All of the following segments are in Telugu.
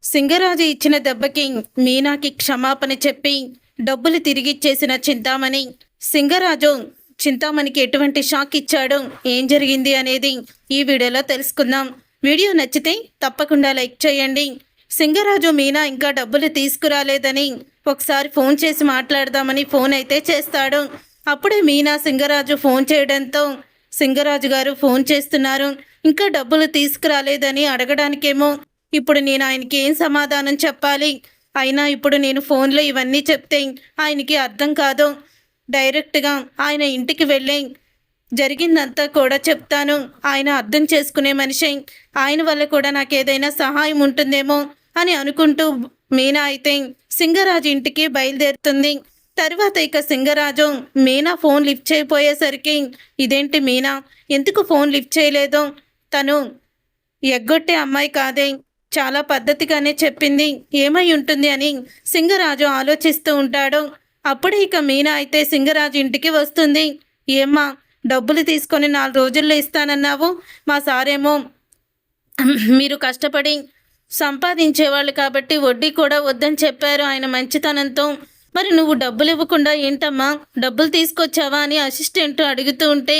సింగరాజు ఇచ్చిన దెబ్బకి మీనాకి క్షమాపణ చెప్పి డబ్బులు తిరిగిచ్చేసిన చింతామణి. సింగరాజు చింతామణికి ఎటువంటి షాక్ ఇచ్చాడు, ఏం జరిగింది అనేది ఈ వీడియోలో తెలుసుకుందాం. వీడియో నచ్చితే తప్పకుండా లైక్ చేయండి. సింగరాజు మీనా ఇంకా డబ్బులు తీసుకురాలేదని ఒకసారి ఫోన్ చేసి మాట్లాడదామని ఫోన్ అయితే చేస్తాడు. అప్పుడే మీనా సింగరాజు ఫోన్ చేయడంతో సింగరాజు గారు ఫోన్ చేస్తున్నారు, ఇంకా డబ్బులు తీసుకురాలేదని అడగడానికేమో. ఇప్పుడు నేను ఆయనకి ఏం సమాధానం చెప్పాలి? అయినా ఇప్పుడు నేను ఫోన్లో ఇవన్నీ చెప్తే ఆయనకి అర్థం కాదు. డైరెక్ట్గా ఆయన ఇంటికి వెళ్ళి జరిగిందంతా కూడా చెప్తాను. ఆయన అర్థం చేసుకునే మనిషి, ఆయన వల్ల కూడా నాకు ఏదైనా సహాయం ఉంటుందేమో అని అనుకుంటూ మీనా అయితే సింగరాజు ఇంటికి బయలుదేరుతుంది. తర్వాత ఇక సింగరాజు మీనా ఫోన్ లిఫ్ట్ చేయపోయేసరికి, ఇదేంటి మీనా ఎందుకు ఫోన్ లిఫ్ట్ చేయలేదు? తను ఎగ్గొట్టే అమ్మాయి కాదే, చాలా పద్ధతిగానే చెప్పింది, ఏమై ఉంటుంది అని సింగరాజు ఆలోచిస్తూ ఉంటాడు. అప్పుడే ఇక మీనా అయితే సింగరాజు ఇంటికి వస్తుంది. ఏమ్మా, డబ్బులు తీసుకొని 4 రోజుల్లో ఇస్తానన్నావు, మా సారేమో మీరు కష్టపడి సంపాదించేవాళ్ళు కాబట్టి వడ్డీ కూడా వద్దని చెప్పారు ఆయన మంచితనంతో. మరి నువ్వు డబ్బులు ఇవ్వకుండా ఏంటమ్మా, డబ్బులు తీసుకొచ్చావా అని అసిస్టెంట్ అడుగుతూ ఉంటే,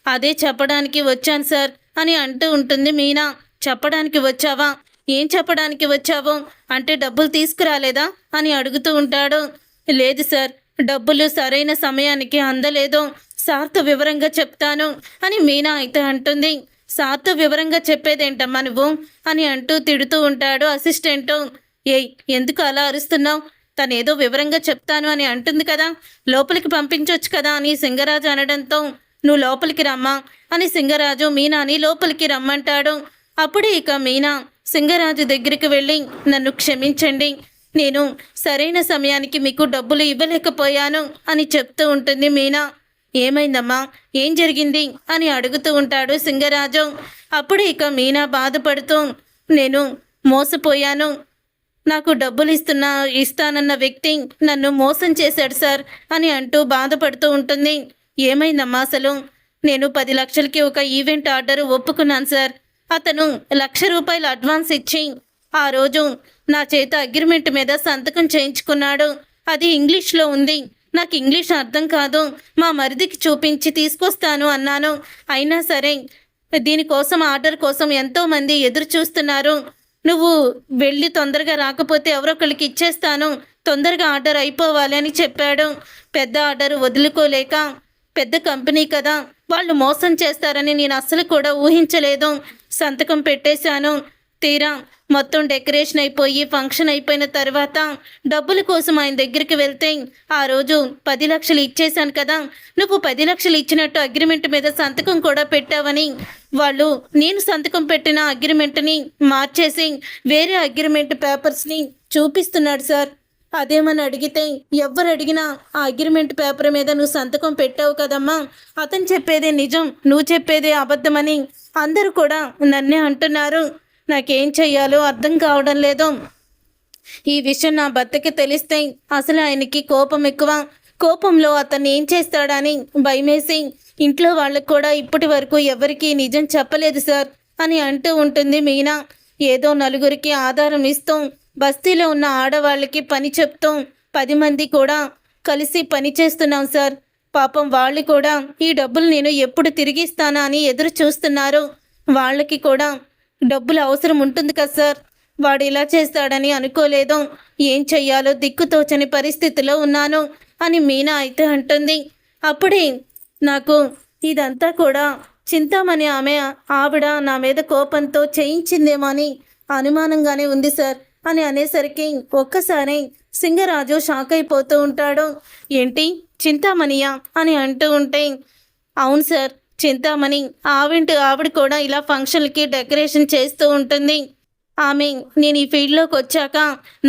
అదే చెప్పడానికి వచ్చాను సార్ అని అంటూ ఉంటుంది మీనా. చెప్పడానికి వచ్చావా? ఏం చెప్పడానికి వచ్చావు అంటే డబ్బులు తీసుకురాలేదా అని అడుగుతూ ఉంటాడు. లేదు సార్, డబ్బులు సరైన సమయానికి అందలేదు, సార్తో వివరంగా చెప్తాను అని మీనా అయితే అంటుంది. సార్తో వివరంగా చెప్పేదేంటమ్మా నువ్వు అని అంటూ తిడుతూ ఉంటాడు అసిస్టెంటు. ఏయ్, ఎందుకు అలా అరుస్తున్నావు? తనేదో వివరంగా చెప్తాను అని అంటుంది కదా, లోపలికి పంపించవచ్చు కదా అని సింగరాజు అనడంతో, నువ్వు లోపలికి రమ్మా అని సింగరాజు మీనాని లోపలికి రమ్మంటాడు. అప్పుడే ఇక మీనా సింగరాజు దగ్గరికి వెళ్ళి, నన్ను క్షమించండి, నేను సరైన సమయానికి మీకు డబ్బులు ఇవ్వలేకపోయాను అని చెప్తూ ఉంటుంది మీనా. ఏమైందమ్మా, ఏం జరిగింది అని అడుగుతూ ఉంటాడు సింగరాజు. అప్పుడే ఇక మీనా బాధపడుతూ, నేను మోసపోయాను, నాకు డబ్బులు ఇస్తానన్న వ్యక్తి నన్ను మోసం చేశాడు సార్ అని అంటూ బాధపడుతూ ఉంటుంది. ఏమైందమ్మా అసలు? నేను 10 లక్షలకి ఒక ఈవెంట్ ఆర్డర్ ఒప్పుకున్నాను సార్. అతను ₹1,00,000 అడ్వాన్స్ ఇచ్చి ఆ రోజు నా చేత అగ్రిమెంట్ మీద సంతకం చేయించుకున్నాడు. అది ఇంగ్లీష్లో ఉంది, నాకు ఇంగ్లీష్ అర్థం కాదు, మా మరిదికి చూపించి తీసుకొస్తాను అన్నాను. అయినా సరే దీనికోసం ఆర్డర్ కోసం ఎంతోమంది ఎదురు చూస్తున్నారు. నువ్వు వెళ్ళి తొందరగా రాకపోతే ఎవరొకరికి ఇచ్చేస్తాను, తొందరగా ఆర్డర్ అయిపోవాలి అని చెప్పాడు. పెద్ద ఆర్డర్ వదులుకోలేక, పెద్ద కంపెనీ కదా, వాళ్ళు మోసం చేస్తారని నేను అస్సలు కూడా ఊహించలేదు. సంతకం పెట్టేశాను. తీరా మొత్తం డెకరేషన్ అయిపోయి ఫంక్షన్ అయిపోయిన తర్వాత డబ్బుల కోసం ఆయన దగ్గరికి వెళ్తే, ఆ రోజు 10 లక్షలు ఇచ్చేశాను కదా, నువ్వు 10 లక్షలు ఇచ్చినట్టు అగ్రిమెంట్ మీద సంతకం కూడా పెట్టావని వాళ్ళు నేను సంతకం పెట్టిన అగ్రిమెంట్ని మార్చేసి వేరే అగ్రిమెంట్ పేపర్స్ని చూపిస్తున్నాడు సార్. అదేమని అడిగితే, ఎవరు అడిగినా ఆ అగ్రిమెంట్ పేపర్ మీద నువ్వు సంతకం పెట్టావు కదమ్మా, అతను చెప్పేదే నిజం, నువ్వు చెప్పేదే అబద్ధమని అందరూ కూడా నన్నే అంటున్నారు. నాకేం చెయ్యాలో అర్థం కావడం లేదు. ఈ విషయం నా భర్తకి తెలిస్తే అసలు ఆయనకి కోపం ఎక్కువ. కోపంలో అతన్ని ఏం చేస్తాడని భయమేసి ఇంట్లో వాళ్ళకు కూడా ఇప్పటి వరకు ఎవరికి నిజం చెప్పలేదు సార్ అని అంటూ ఉంటుంది మీనా. ఏదో నలుగురికి ఆధారం ఇస్తూ బస్తీలో ఉన్న ఆడవాళ్ళకి పని చెప్తూ 10 మంది కూడా కలిసి పని చేస్తున్నాం సార్. పాపం వాళ్ళు కూడా ఈ డబ్బులు నేను ఎప్పుడు తిరిగిస్తానా అని ఎదురు చూస్తున్నారు. వాళ్ళకి కూడా డబ్బులు అవసరం ఉంటుంది కదా సార్. వాడు ఇలా చేస్తాడని అనుకోలేదు. ఏం చెయ్యాలో దిక్కుతోచని పరిస్థితిలో ఉన్నాను అని మీనా అయితే అంటుంది. అప్పుడే నాకు ఇదంతా కూడా చింతామణి ఆవిడ నా మీద కోపంతో చేయించిందేమో అని అనుమానంగానే ఉంది సార్ అని అనేసరికి ఒక్కసారి సింగరాజు షాక్ అయిపోతూ ఉంటాడు. చింతామణియా అని అంటూ ఉంటే, అవును సార్, చింతామణి. ఆవిడ కూడా ఇలా ఫంక్షన్లకి డెకరేషన్ చేస్తూ ఉంటుంది. ఆమె నేను ఈ ఫీల్డ్లోకి వచ్చాక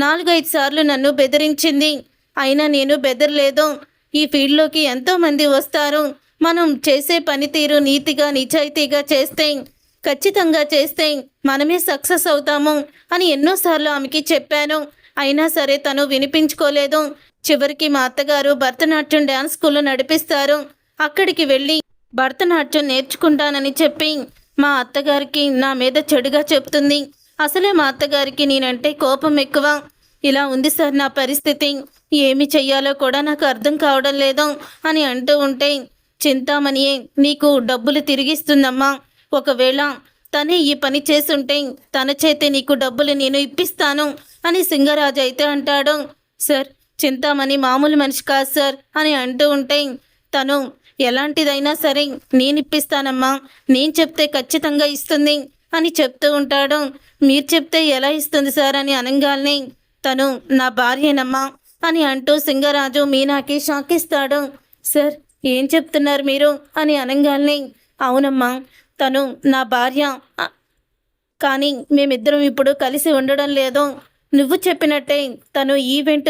4-5 సార్లు నన్ను బెదిరించింది. అయినా నేను బెదరలేదు. ఈ ఫీల్డ్లోకి ఎంతోమంది వస్తారు, మనం చేసే పనితీరు నీతిగా నిజాయితీగా చేస్తే, ఖచ్చితంగా చేస్తే మనమే సక్సెస్ అవుతాము అని ఎన్నోసార్లు ఆమెకి చెప్పాను. అయినా సరే తను వినిపించుకోలేదు. చివరికి మా అత్తగారు భరతనాట్యం డ్యాన్స్ స్కూల్ నడిపిస్తారు, అక్కడికి వెళ్ళి భరతనాట్యం నేర్చుకుంటానని చెప్పి మా అత్తగారికి నా మీద చెడుగా చెప్తుంది. అసలే మా అత్తగారికి నేనంటే కోపం ఎక్కువ. ఇలా ఉంది సార్ నా పరిస్థితి. ఏమి చెయ్యాలో కూడా నాకు అర్థం కావడం లేదు అని అంటూ ఉంటే, చింతామణియే నీకు డబ్బులు తిరిగిస్తుందమ్మా. ఒకవేళ తనే ఈ పని చేసుంటే తన చేతే నీకు డబ్బులు నేను ఇప్పిస్తాను అని సింగరాజు అయితే అంటాడు. సార్, చింతామణి మామూలు మనిషి కాదు సార్ అని అంటూ ఉంటే, తను ఎలాంటిదైనా సరే నేను ఇప్పిస్తానమ్మా, నేను చెప్తే ఖచ్చితంగా ఇస్తుంది అని చెప్తూ ఉంటాడు. మీరు చెప్తే ఎలా ఇస్తుంది సార్ అని అనగానే, తను నా భార్యేనమ్మా అని అంటూ సింగరాజు మీనాకి షాక్ ఇస్తాడు. సార్, ఏం చెప్తున్నారు మీరు అని అనగానే, అవునమ్మా, తను నా భార్య, కానీ మేమిద్దరం ఇప్పుడు కలిసి ఉండడం లేదు. నువ్వు చెప్పినట్టే తను ఈవెంట్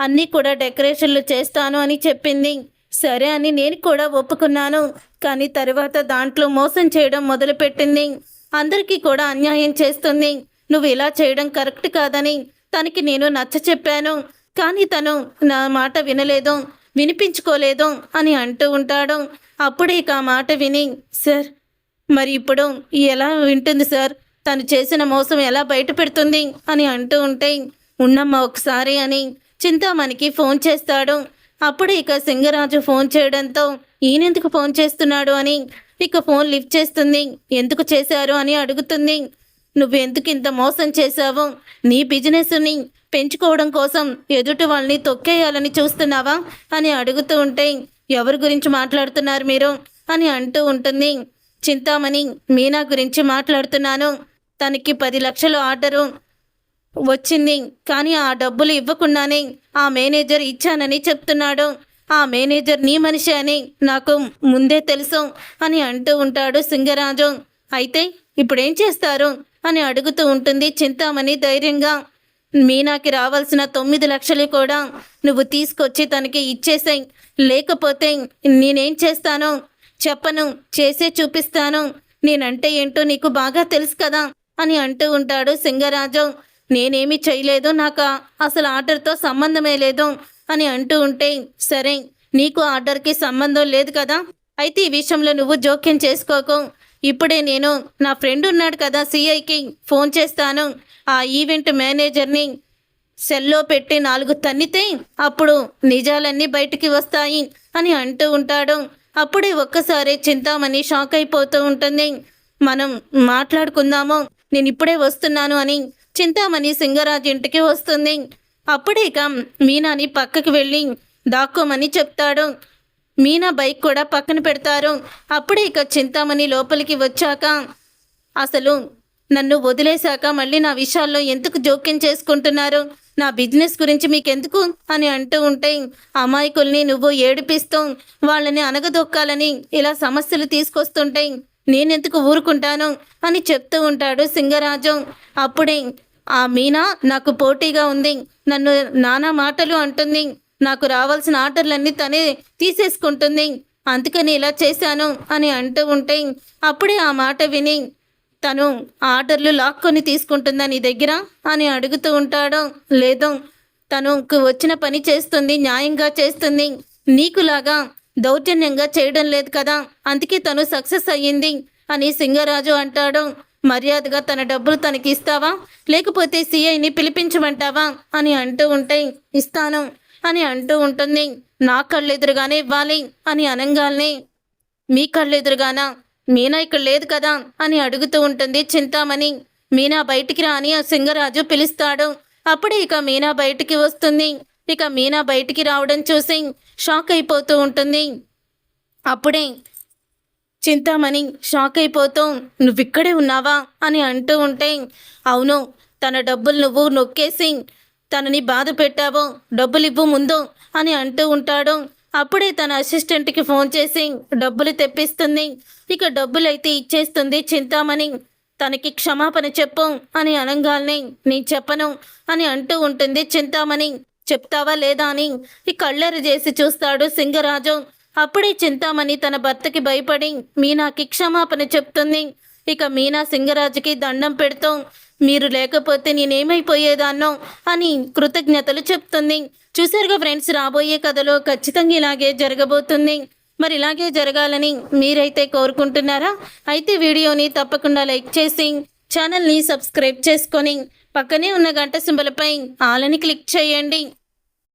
అన్నీ కూడా డెకరేషన్లు చేస్తాను అని చెప్పింది. సరే అని నేను కూడా ఒప్పుకున్నాను. కానీ తర్వాత దాంట్లో మోసం చేయడం మొదలుపెట్టింది. అందరికీ కూడా అన్యాయం చేస్తుంది. నువ్వు ఇలా చేయడం కరెక్ట్ కాదని తనకి నేను నచ్చ చెప్పాను. కానీ తను నా మాట వినలేదు, వినిపించుకోలేదు అని అంటూ ఉంటాడు. అప్పుడే ఇక ఆ మాట విని, సార్, మరి ఇప్పుడు ఎలా వింటుంది సార్, తను చేసిన మోసం ఎలా బయట పెడుతుంది అని అంటూ ఉంటే, ఉన్నమ్మ ఒకసారి అని చింతామణికి ఫోన్ చేస్తాడు. అప్పుడు ఇక సింగరాజు ఫోన్ చేయడంతో ఈయనెందుకు ఫోన్ చేస్తున్నాడు అని ఇక ఫోన్ లిఫ్ట్ చేస్తుంది. ఎందుకు చేశారు అని అడుగుతుంది. నువ్వెందుకు ఇంత మోసం చేశావు? నీ బిజినెస్ని పెంచుకోవడం కోసం ఎదుటి వాళ్ళని తొక్కేయాలని చూస్తున్నావా అని అడుగుతూ ఉంటే, ఎవరి గురించి మాట్లాడుతున్నారు మీరు అని అంటూ ఉంటుంది. చింతామణి మీనా గురించి మాట్లాడుతున్నాను. తనకి 10 లక్షలు ఆర్డరు వచ్చింది, కానీ ఆ డబ్బులు ఇవ్వకుండానే ఆ మేనేజర్ ఇచ్చానని చెప్తున్నాడు. ఆ మేనేజర్ నీ మనిషి అని నాకు ముందే తెలుసు అని అంటూ ఉంటాడు సింగరాజు. అయితే ఇప్పుడేం చేస్తారు అని అడుగుతూ ఉంటుంది చింతామణి ధైర్యంగా. మీనాకి రావాల్సిన 9 లక్షలు కూడా నువ్వు తీసుకొచ్చి తనకి ఇచ్చేసాయి. లేకపోతే నేనేం చేస్తానో చెప్పను, చేసే చూపిస్తాను. నేనంటే ఏంటో నీకు బాగా తెలుసు కదా అని అంటూ ఉంటాడు సింగరాజు. నేనేమీ చేయలేదు, నాకు అసలు ఆర్డర్తో సంబంధమే లేదు అని అంటూ ఉంటే, సరే, నీకు ఆర్డర్కి సంబంధం లేదు కదా, అయితే ఈ విషయంలో నువ్వు జోక్యం చేసుకోకు. ఇప్పుడే నేను నా ఫ్రెండ్ ఉన్నాడు కదా సిఐకి ఫోన్ చేస్తాను. ఆ ఈవెంట్ మేనేజర్ని సెల్లో పెట్టి 4 తన్నితే అప్పుడు నిజాలన్నీ బయటికి వస్తాయి అని అంటూ ఉంటాడు. అప్పుడే ఒక్కసారి చింతామణి షాక్ అయిపోతూ ఉంటుంది. మనం మాట్లాడుకుందాము, నేను ఇప్పుడే వస్తున్నాను అని చింతామణి సింగరాజు ఇంటికి వస్తుంది. అప్పుడే ఇక మీనాని పక్కకి వెళ్ళి దాక్కోమని చెప్తాడు. మీనా బైక్ కూడా పక్కన పెడతారు. అప్పుడే ఇక చింతామణి లోపలికి వచ్చాక, అసలు నన్ను వదిలేశాక మళ్ళీ నా విషయాల్లో ఎందుకు జోక్యం చేసుకుంటున్నారు? నా బిజినెస్ గురించి మీకెందుకు అని అంటూ ఉంటే, అమాయకుల్ని నువ్వు ఏడిపిస్తూ వాళ్ళని అనగదొక్కాలని ఇలా సమస్యలు తీసుకొస్తుంటే నేనెందుకు ఊరుకుంటాను అని చెప్తూ ఉంటాడు సింగరాజు. అప్పుడే ఆ మీనా నాకు పోటీగా ఉంది, నన్ను నానా మాటలు అంటుంది, నాకు రావాల్సిన ఆర్డర్లన్నీ తనే తీసేసుకుంటుంది, అందుకని ఇలా చేశాను అని అంటూ ఉంటే, అప్పుడే ఆ మాట విని, తను ఆర్డర్లు లాక్కొని తీసుకుంటుందా నీ దగ్గర అని అడుగుతూ ఉంటాడు. లేదు, తనకు వచ్చిన పని చేస్తుంది, న్యాయంగా చేస్తుంది, నీకులాగా దౌర్జన్యంగా చేయడం లేదు కదా, అందుకే తను సక్సెస్ అయ్యింది అని సింగరాజు అంటాడు. మర్యాదగా తన డబ్బులు తనకి ఇస్తావా, లేకపోతే సిఐని పిలిపించమంటావా అని అంటూ ఉంటే, ఇస్తాను అని అంటూ ఉంటుంది. నా కళ్ళెదురుగానే ఇవ్వాలి అని అనగానే, మీ కళ్ళెదురుగానా? మీనా ఇక్కడ లేదు కదా అని అడుగుతూ ఉంటుంది చింతామణి. మీనా బయటికి రా అని సింగరాజు పిలుస్తాడు. అప్పుడే ఇక మీనా బయటికి వస్తుంది. ఇక మీనా బయటికి రావడం చూసి షాక్ అయిపోతూ ఉంటుంది. అప్పుడే చింతామణి షాక్ అయిపోతూ, నువ్విక్కడే ఉన్నావా అని అంటూ ఉంటే, అవును, తన డబ్బులు నువ్వు నొక్కేసి తనని బాధ పెట్టావు, డబ్బులు ఇవ్వు ముందు అని అంటూ ఉంటాడు. అప్పుడే తన అసిస్టెంట్కి ఫోన్ చేసి డబ్బులు తెప్పిస్తుంది. ఇక డబ్బులైతే ఇచ్చేస్తుంది చింతామణి. తనకి క్షమాపణ చెప్పు అని అనగానే, నేను చెప్పను అని అంటూ ఉంటుంది చింతామణి. చెప్తావా లేదా అని ఈ కళ్ళెరు చేసి చూస్తాడు సింగరాజు. అప్పుడే చింతామణి తన భర్తకి భయపడి మీనాకి క్షమాపణ చెప్తుంది. ఇక మీనా సింగరాజుకి దండం పెడుతూ, మీరు లేకపోతే నేనేమైపోయేదాన్నో అని కృతజ్ఞతలు చెప్తుంది. చూసారుగా ఫ్రెండ్స్, రాబోయే కథలో ఖచ్చితంగా ఇలాగే జరగబోతుంది. మరి ఇలాగే జరగాలని మీరైతే కోరుకుంటున్నారా? అయితే వీడియోని తప్పకుండా లైక్ చేసి ఛానల్ని సబ్స్క్రైబ్ చేసుకొని పక్కనే ఉన్న గంట సింబలపై ఆల్ అని క్లిక్ చేయండి.